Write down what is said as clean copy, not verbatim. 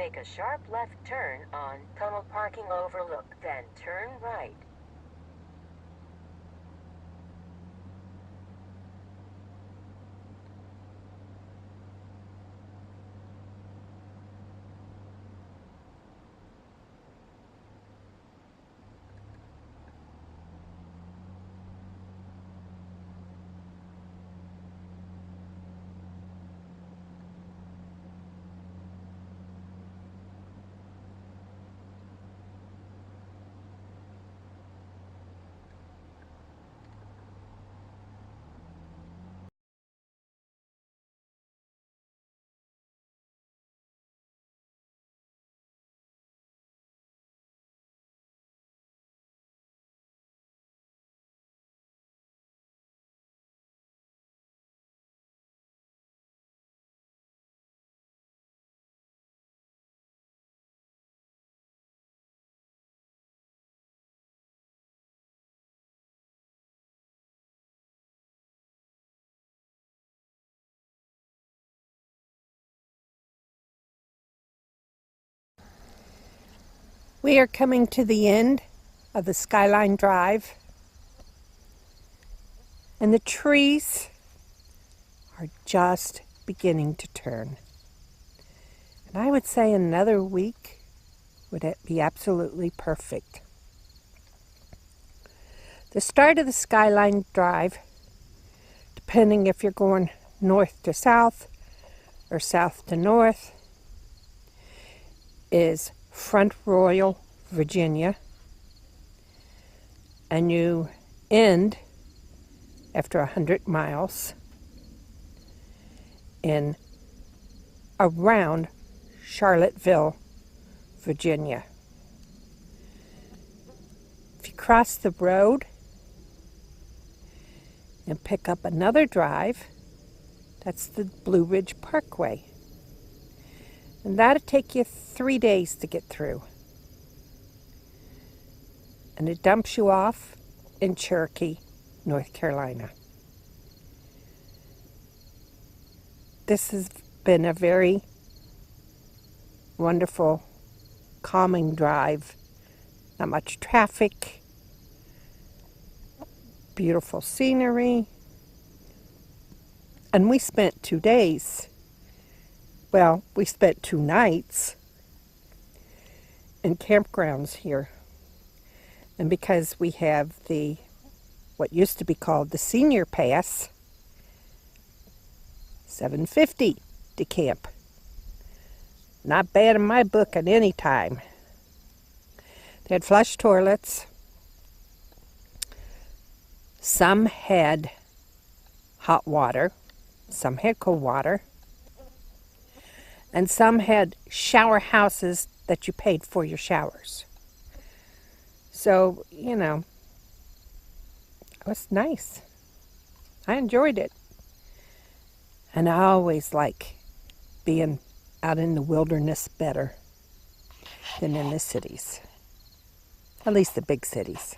Make a sharp left turn on Tunnel Parking Overlook, then turn right. We are coming to the end of the Skyline Drive, and the trees are just beginning to turn. And I would say another week would be absolutely perfect. The start of the Skyline Drive, depending if you're going north to south or south to north, is Front Royal, Virginia, and you end after 100 miles in around Charlottesville, Virginia. If you cross the road and pick up another drive, that's the Blue Ridge Parkway. And that'll take you 3 days to get through. And it dumps you off in Cherokee, North Carolina. This has been a very wonderful, calming drive. Not much traffic, beautiful scenery. And we spent 2 days. Well, we spent 2 nights in campgrounds here. And because we have what used to be called the Senior Pass, $7.50 to camp. Not bad in my book at any time. They had flush toilets. Some had hot water. Some had cold water. And some had shower houses that you paid for your showers. So, you know, it was nice. I enjoyed it. And I always like being out in the wilderness better than in the cities. At least the big cities.